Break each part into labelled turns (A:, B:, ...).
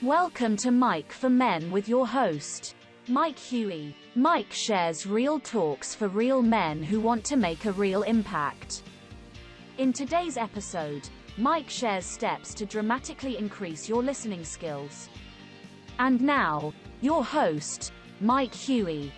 A: Welcome to Mike for Men with your host, Mike Huey. Mike shares real talks for real men who want to make a real impact. In today's episode, Mike shares steps to dramatically increase your listening skills. And now, your host, Mike Huey.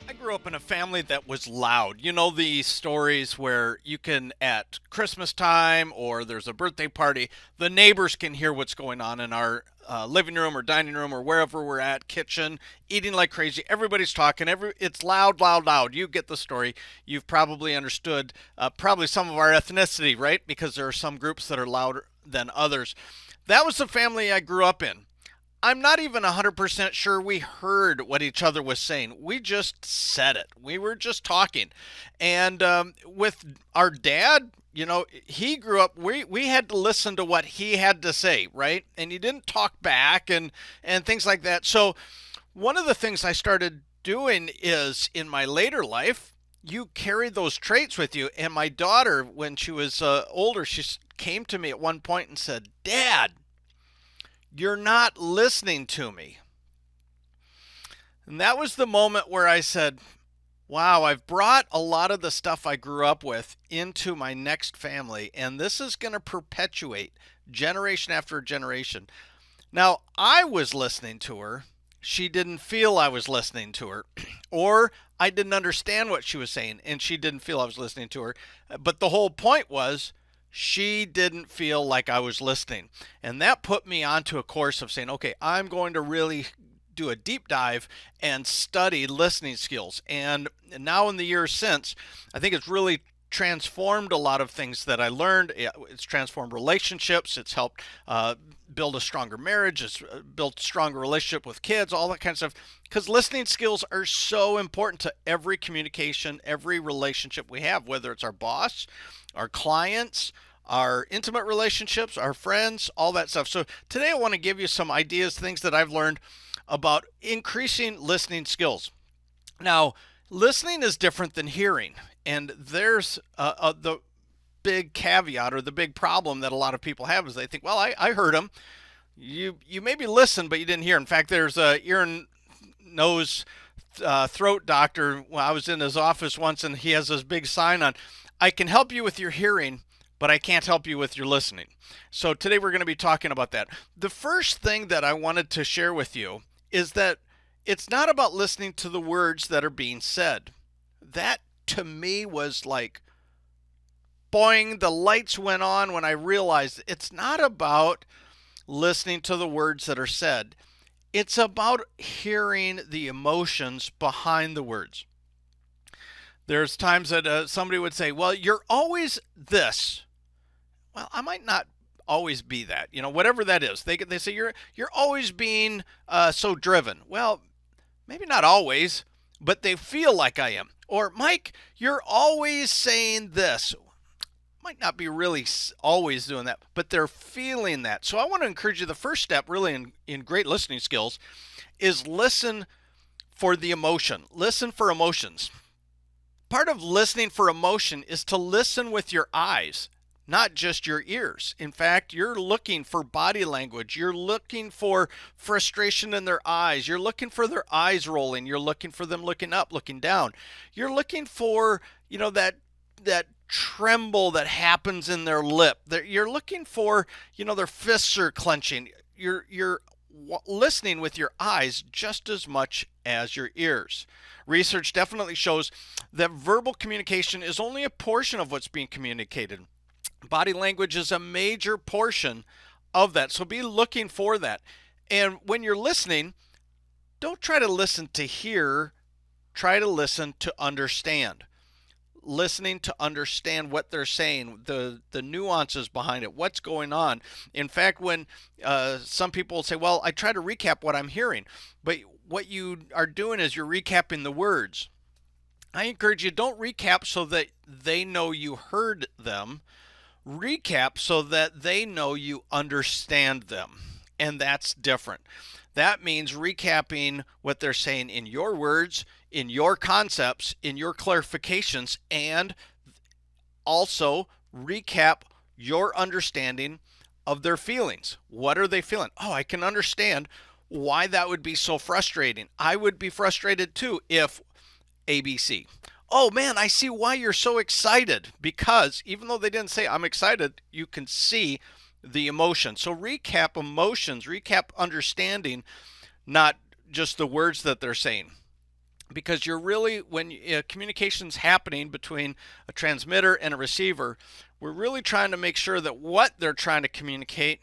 B: I grew up in a family that was loud. You know the stories where you can, at Christmas time or there's a birthday party, the neighbors can hear what's going on in our living room or dining room or wherever we're at, kitchen, eating like crazy. Everybody's talking. It's loud, loud, loud. You get the story. You've probably understood probably some of our ethnicity, right? Because there are some groups that are louder than others. That was the family I grew up in. I'm not even 100% sure we heard what each other was saying. We just said it. We were just talking. And with our dad, you know, he grew up, we had to listen to what he had to say, right? And he didn't talk back and things like that. So one of the things I started doing is, in my later life, you carry those traits with you. And my daughter, when she was older, she came to me at one point and said, "Dad, you're not listening to me." And that was the moment where I said, wow, I've brought a lot of the stuff I grew up with into my next family, and this is going to perpetuate generation after generation. Now, I was listening to her. She didn't feel I was listening to her, or I didn't understand what she was saying, and she didn't feel I was listening to her. But the whole point was, she didn't feel like I was listening. And that put me onto a course of saying, okay, I'm going to really do a deep dive and study listening skills. And now in the years since, I think it's really transformed a lot of things that I learned. It's transformed relationships. It's helped build a stronger marriage. It's built a stronger relationship with kids, all that kind of stuff. Because listening skills are so important to every communication, every relationship we have, whether it's our boss, our clients, our intimate relationships, our friends, all that stuff. So today I want to give you some ideas, things that I've learned about increasing listening skills. Now, listening is different than hearing. And there's the big caveat, or the big problem that a lot of people have, is they think, well, I heard him. You maybe listened, but you didn't hear. In fact, there's a ear and nose throat doctor. Well, I was in his office once, and he has this big sign on, "I can help you with your hearing, but I can't help you with your listening." So today we're going to be talking about that. The first thing that I wanted to share with you is that it's not about listening to the words that are being said. That to me was like, boing, the lights went on when I realized it's not about listening to the words that are said. It's about hearing the emotions behind the words. There's times that somebody would say, well, you're always this. Well, I might not always be that, whatever that is. They say you're always being so driven. Well, maybe not always, but they feel like I am. Or, Mike, you're always saying this. Might not be really always doing that, but they're feeling that. So I want to encourage you, the first step really in great listening skills is listen for the emotion. Listen for emotions. Part of listening for emotion is to listen with your eyes, not just your ears. In fact, you're looking for body language. You're looking for frustration in their eyes. You're looking for their eyes rolling. You're looking for them looking up, looking down. You're looking for, that tremble that happens in their lip. You're looking for, their fists are clenching. You're listening with your eyes just as much as your ears. Research definitely shows that verbal communication is only a portion of what's being communicated. Body language is a major portion of that. So be looking for that. And when you're listening, don't try to listen to hear, try to listen to understand. Listening to understand what they're saying, the nuances behind it, what's going on. In fact, when some people say, well, I try to recap what I'm hearing, but what you are doing is you're recapping the words. I encourage you, don't recap so that they know you heard them. Recap so that they know you understand them. And that's different. That means recapping what they're saying in your words, in your concepts, in your clarifications, and also recap your understanding of their feelings. What are they feeling? Oh, I can understand why that would be so frustrating. I would be frustrated too if ABC. Oh man, I see why you're so excited, because even though they didn't say I'm excited, you can see the emotion. So recap emotions, recap understanding, not just the words that they're saying. Because you're really, when communication's happening between a transmitter and a receiver, we're really trying to make sure that what they're trying to communicate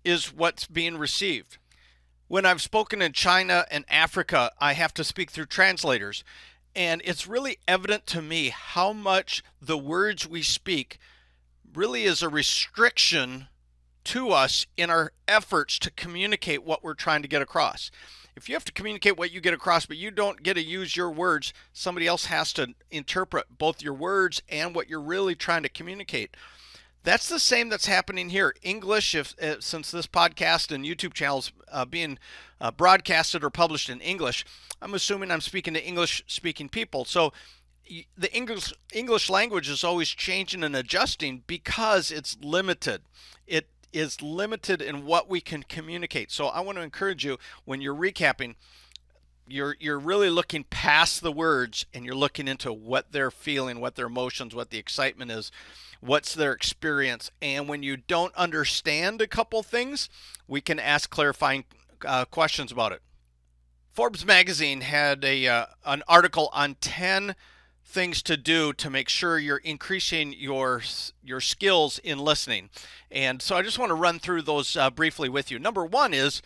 B: is what's being received. When I've spoken in China and Africa, I have to speak through translators. And it's really evident to me how much the words we speak really is a restriction to us in our efforts to communicate what we're trying to get across. If you have to communicate what you get across, but you don't get to use your words, somebody else has to interpret both your words and what you're really trying to communicate. That's the same that's happening here. English, since this podcast and YouTube channels being broadcasted or published in English, I'm assuming I'm speaking to English-speaking people. So the English language is always changing and adjusting because it's limited. It is limited in what we can communicate. So I want to encourage you, when you're recapping, you're really looking past the words and you're looking into what they're feeling, what their emotions, what the excitement is, what's their experience. And when you don't understand a couple things, we can ask clarifying questions about it. Forbes magazine had an article on 10 things to do to make sure you're increasing your skills in listening. And so I just want to run through those briefly with you. Number one is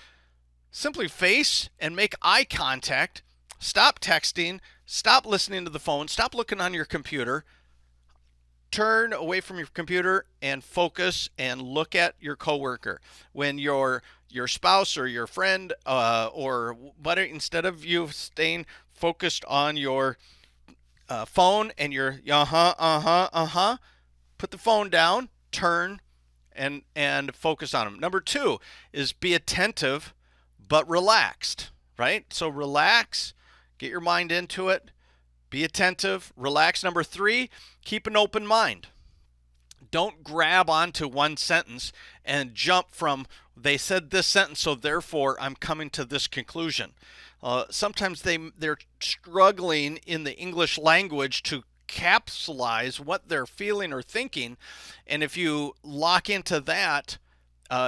B: simply face and make eye contact. Stop texting, stop listening to the phone, stop looking on your computer. Turn away from your computer and focus and look at your coworker. When your spouse or your friend or whatever, instead of you staying focused on your phone and your put the phone down, turn and focus on them. Number two is be attentive but relaxed, right? So relax, get your mind into it, be attentive, relax. Number three, keep an open mind. Don't grab onto one sentence and jump from, they said this sentence, so therefore I'm coming to this conclusion. Sometimes they're struggling in the English language to capsulize what they're feeling or thinking, and if you lock into that,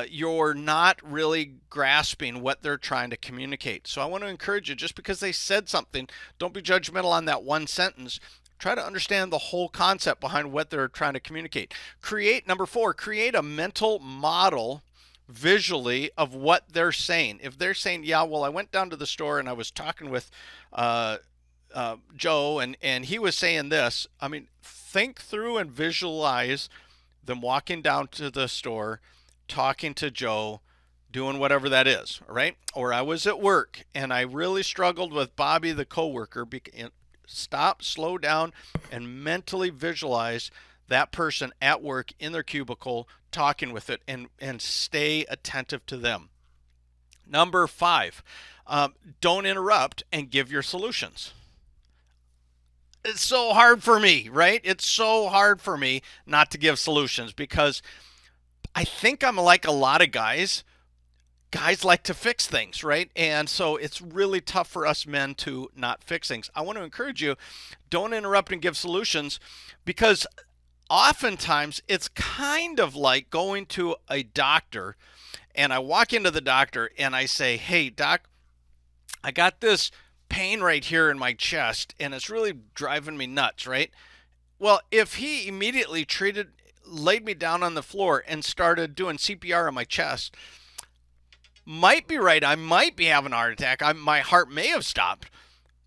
B: you're not really grasping what they're trying to communicate. So I want to encourage you, just because they said something, don't be judgmental on that one sentence. Try to understand the whole concept behind what they're trying to communicate. Number four, create a mental model visually of what they're saying. If they're saying, yeah, well, I went down to the store and I was talking with Joe and he was saying this. I mean, think through and visualize them walking down to the store, talking to Joe, doing whatever that is, right? Or I was at work and I really struggled with Bobby, the coworker. Stop, slow down, and mentally visualize that person at work in their cubicle talking with it, and stay attentive to them. Number five, don't interrupt and give your solutions. It's so hard for me, right? It's so hard for me not to give solutions because I think I'm like a lot of guys. Guys like to fix things, right? And so it's really tough for us men to not fix things. I want to encourage you, don't interrupt and give solutions, because oftentimes it's kind of like going to a doctor and I walk into the doctor and I say, hey, doc, I got this pain right here in my chest and it's really driving me nuts, right? Well, if he immediately laid me down on the floor and started doing CPR on my chest, might be right, I might be having a heart attack. My heart may have stopped.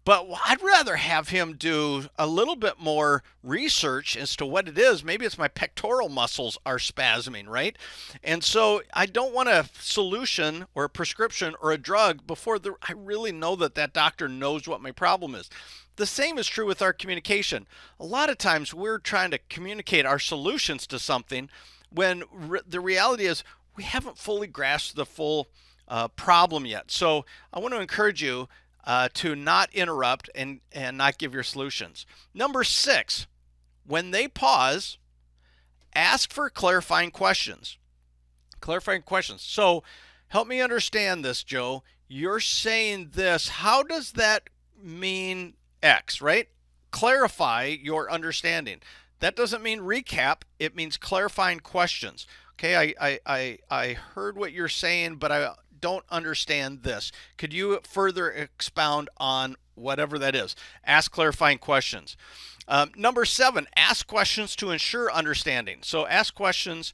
B: But I'd rather have him do a little bit more research as to what it is. Maybe it's my pectoral muscles are spasming, right? And so I don't want a solution or a prescription or a drug before I really know that doctor knows what my problem is. The same is true with our communication. A lot of times we're trying to communicate our solutions to something when the reality is we haven't fully grasped the full problem yet. So I want to encourage you to not interrupt and not give your solutions. Number six, when they pause, ask for clarifying questions. Clarifying questions. So help me understand this, Joe. You're saying this. How does that mean X, right? Clarify your understanding. That doesn't mean recap. It means clarifying questions. Okay, I heard what you're saying, but I don't understand this. Could you further expound on whatever that is? Ask clarifying questions. Number 7, ask questions to ensure understanding. So ask questions,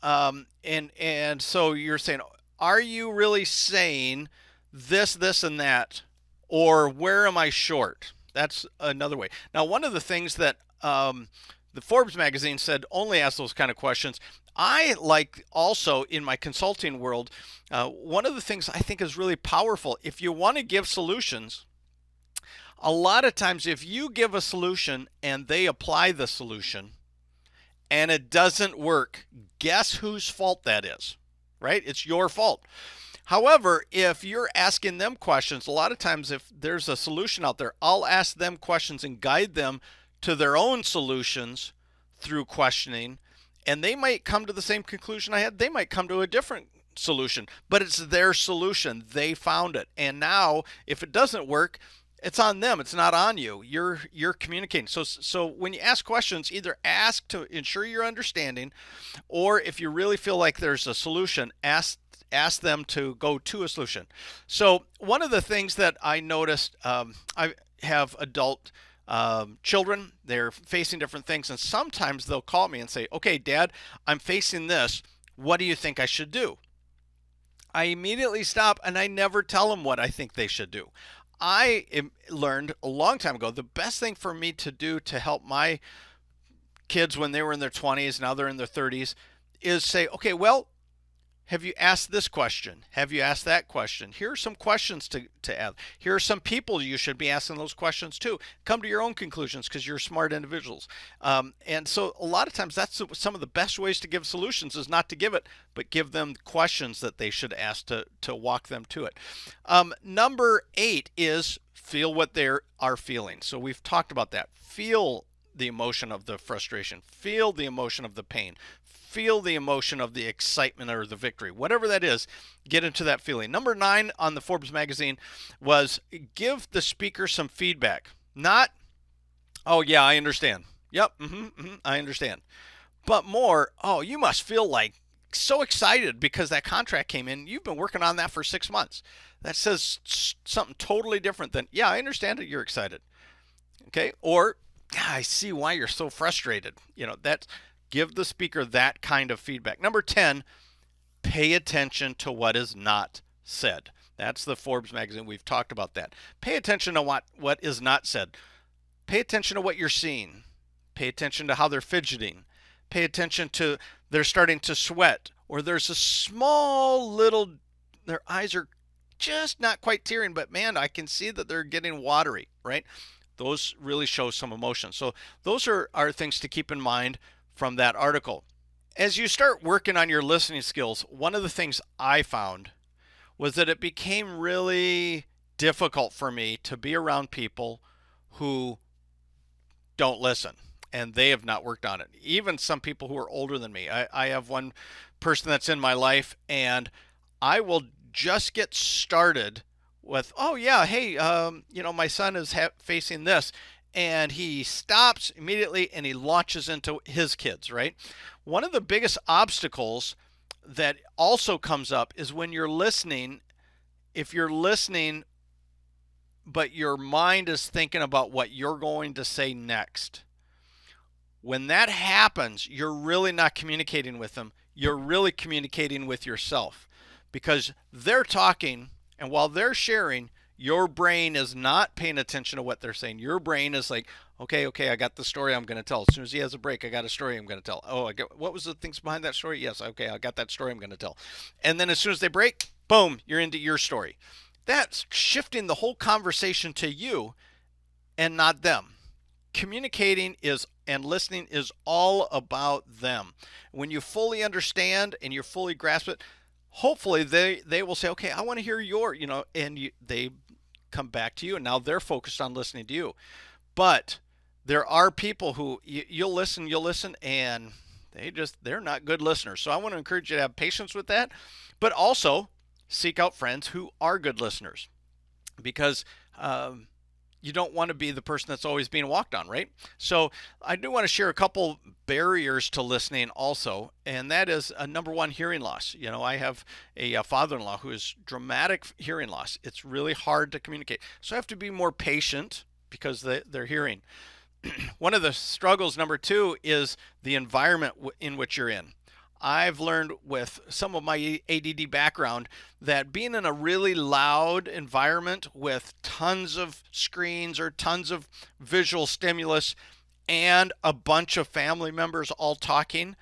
B: and so you're saying, are you really saying this, this, and that, or where am I short? That's another way. Now, one of the things that the Forbes magazine said only ask those kind of questions. I like also in my consulting world, one of the things I think is really powerful, if you want to give solutions, a lot of times if you give a solution and they apply the solution and it doesn't work, guess whose fault that is, right? It's your fault. However, if you're asking them questions, a lot of times if there's a solution out there, I'll ask them questions and guide them to their own solutions through questioning, and they might come to the same conclusion I had. They might come to a different solution, but it's their solution. They found it. And now if it doesn't work, it's on them. It's not on you. You're communicating. So when you ask questions, either ask to ensure your understanding, or if you really feel like there's a solution, ask them to go to a solution. So one of the things that I noticed, I have adult children. They're facing different things, and sometimes they'll call me and say, okay, Dad, I'm facing this. What do you think I should do? I immediately stop and I never tell them what I think they should do. I learned a long time ago the best thing for me to do to help my kids when they were in their 20s, now they're in their 30s, is say, okay, well, have you asked this question? Have you asked that question? Here are some questions to add. Here are some people you should be asking those questions to. Come to your own conclusions because you're smart individuals. And so a lot of times that's some of the best ways to give solutions is not to give it, but give them questions that they should ask to walk them to it. Number 8 is feel what they are feeling. So we've talked about that. Feel the emotion of the frustration. Feel the emotion of the pain. Feel the emotion of the excitement or the victory. Whatever that is, get into that feeling. Number 9 on the Forbes magazine was give the speaker some feedback. Not, oh yeah, I understand. Yep, I understand. But more, oh, you must feel like so excited because that contract came in. You've been working on that for 6 months. That says something totally different than, yeah, I understand that you're excited. Okay, or I see why you're so frustrated. That's give the speaker that kind of feedback. Number 10, pay attention to what is not said. That's the Forbes magazine. We've talked about that. Pay attention to what is not said. Pay attention to what you're seeing. Pay attention to how they're fidgeting. Pay attention to they're starting to sweat, or there's a small little, their eyes are just not quite tearing, but man, I can see that they're getting watery, right? Those really show some emotion. So those are things to keep in mind from that article. As you start working on your listening skills, one of the things I found was that it became really difficult for me to be around people who don't listen, and they have not worked on it. Even some people who are older than me. I have one person that's in my life, and I will just get started with, oh yeah, hey, my son is facing this. And he stops immediately and he launches into his kids, right? One of the biggest obstacles that also comes up is when you're listening, if you're listening, but your mind is thinking about what you're going to say next. When that happens, you're really not communicating with them. You're really communicating with yourself because they're talking, and while they're sharing, your brain is not paying attention to what they're saying. Your brain is like, okay, I got the story I'm going to tell. As soon as he has a break, I got a story I'm going to tell. Oh, what was the things behind that story? Yes, okay, I got that story I'm going to tell. And then as soon as they break, boom, you're into your story. That's shifting the whole conversation to you and not them. Communicating and listening is all about them. When you fully understand and you fully grasp it, hopefully they will say, okay, I want to hear and they come back to you, and now they're focused on listening to you. But there are people who you'll listen, and they're not good listeners. So I want to encourage you to have patience with that, but also seek out friends who are good listeners, because you don't want to be the person that's always being walked on, right? So I do want to share a couple barriers to listening also, and that is number one, hearing loss. I have a father-in-law who has dramatic hearing loss. It's really hard to communicate. So I have to be more patient because they're hearing. One of the struggles, number two, is the environment in which you're in. I've learned with some of my ADD background that being in a really loud environment with tons of screens or tons of visual stimulus and a bunch of family members all talking,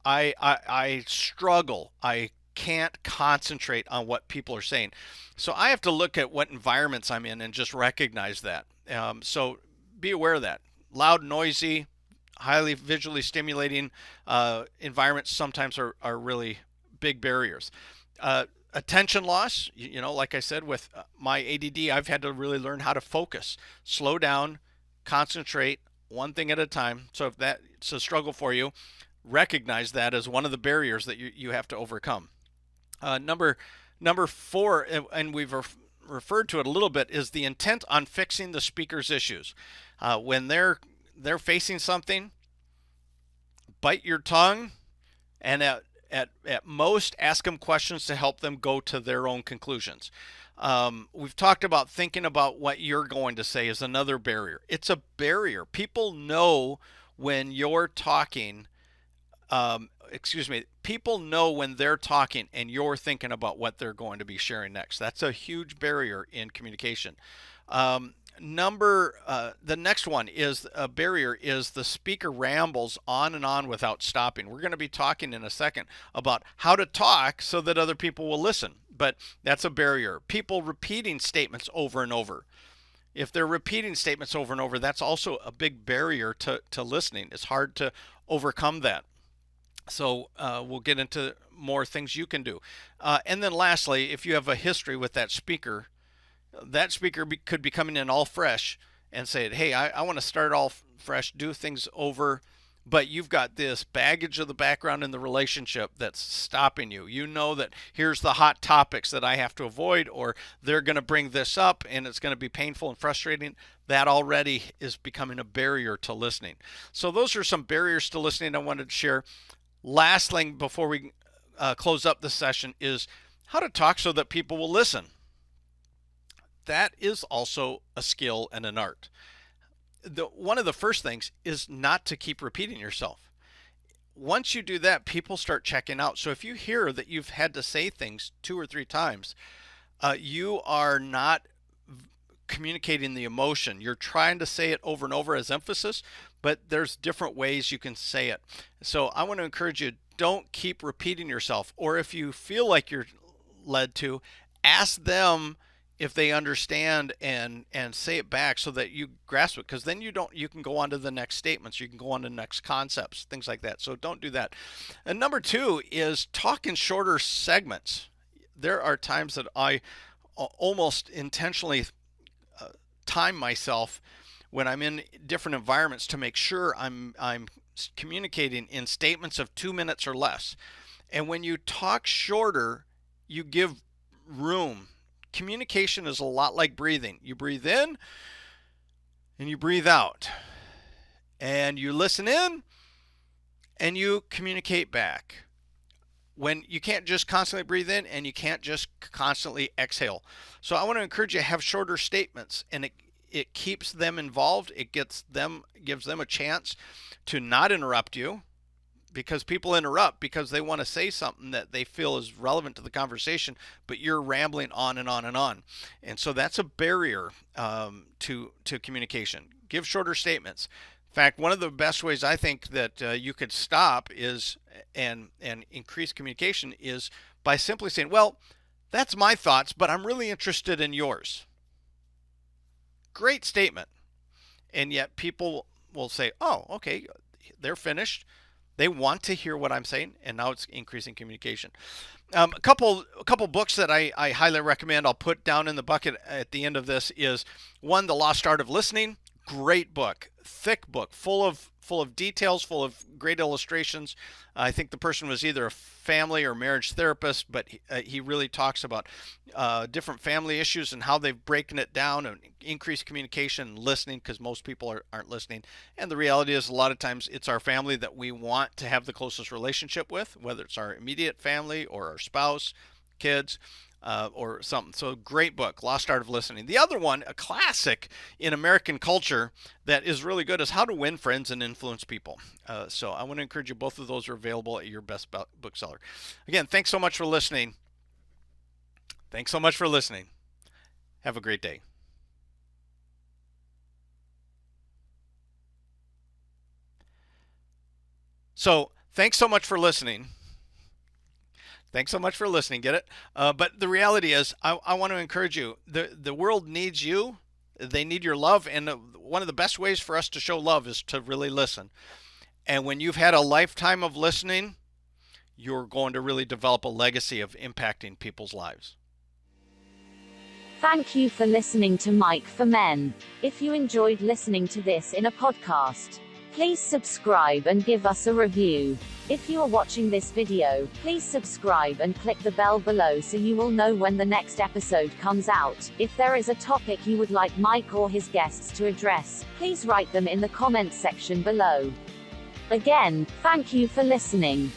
B: I struggle. I can't concentrate on what people are saying. So I have to look at what environments I'm in and just recognize that. So be aware of that. Loud, noisy, highly visually stimulating environments sometimes are really big barriers. Attention loss, like I said, with my ADD, I've had to really learn how to focus, slow down, concentrate, one thing at a time. So if that's a struggle for you, recognize that as one of the barriers that you have to overcome. Number four, and we've referred to it a little bit, is the intent on fixing the speaker's issues. When they're facing something, bite your tongue, and at most ask them questions to help them go to their own conclusions. We've talked about thinking about what you're going to say is another barrier. It's a barrier. People know when you're talking. People know when they're talking and you're thinking about what they're going to be sharing next. That's a huge barrier in communication. The next one is a barrier is the speaker rambles on and on without stopping. We're going to be talking in a second about how to talk so that other people will listen, but that's a barrier. People repeating statements over and over. If they're repeating statements over and over, that's also a big barrier to listening. It's hard to overcome that. So we'll get into more things you can do. And then lastly, if you have a history with that speaker could be coming in all fresh and say, hey, I want to start all fresh, do things over, but you've got this baggage of the background in the relationship that's stopping you. You know that here's the hot topics that I have to avoid, or they're going to bring this up and it's going to be painful and frustrating. That already is becoming a barrier to listening. So those are some barriers to listening I wanted to share. Last thing before we close up this session is how to talk so that people will listen. That is also a skill and an art. One of the first things is not to keep repeating yourself. Once you do that, people start checking out. So if you hear that you've had to say things 2 or 3 times, you are not communicating the emotion. You're trying to say it over and over as emphasis, but there's different ways you can say it. So I want to encourage you, don't keep repeating yourself. Or if you feel like you're led to, ask them if they understand and say it back so that you grasp it, because then you can go on to the next statements, you can go on to the next concepts, things like that. So don't do that. And number 2 is talk in shorter segments. There are times that I almost intentionally time myself when I'm in different environments to make sure I'm communicating in statements of 2 minutes or less. And when you talk shorter, you give room. Communication is a lot like breathing. You breathe in and you breathe out. And you listen in and you communicate back. When you can't just constantly breathe in and you can't just constantly exhale. So I want to encourage you to have shorter statements, and it keeps them involved. It gives them a chance to not interrupt you, because people interrupt because they want to say something that they feel is relevant to the conversation, but you're rambling on and on and on. And so that's a barrier to communication. Give shorter statements. In fact, one of the best ways I think that you could stop is and increase communication is by simply saying, well, that's my thoughts, but I'm really interested in yours. Great statement. And yet people will say, oh, okay, they're finished. They want to hear what I'm saying, and now it's increasing communication. A couple books that I highly recommend, I'll put down in the bucket at the end of this, is one, The Lost Art of Listening. Great book, thick book, full of full of details, full of great illustrations. I think the person was either a family or marriage therapist, but he really talks about different family issues and how they've broken it down and increased communication and listening, because most people aren't listening. And the reality is, a lot of times it's our family that we want to have the closest relationship with, whether it's our immediate family or our spouse, kids, or something. So great book, Lost Art of Listening. The other one, a classic in American culture that is really good, is How to Win Friends and Influence People. So I want to encourage you, both of those are available at your best bookseller. Again, thanks so much for listening. Thanks so much for listening. Have a great day. So thanks so much for listening. Thanks so much for listening. Get it? But the reality is, I want to encourage you. The world needs you. They need your love. And one of the best ways for us to show love is to really listen. And when you've had a lifetime of listening, you're going to really develop a legacy of impacting people's lives.
A: Thank you for listening to Mike for Men. If you enjoyed listening to this in a podcast, please subscribe and give us a review. If you are watching this video, please subscribe and click the bell below so you will know when the next episode comes out. If there is a topic you would like Mike or his guests to address, please write them in the comments section below. Again, thank you for listening.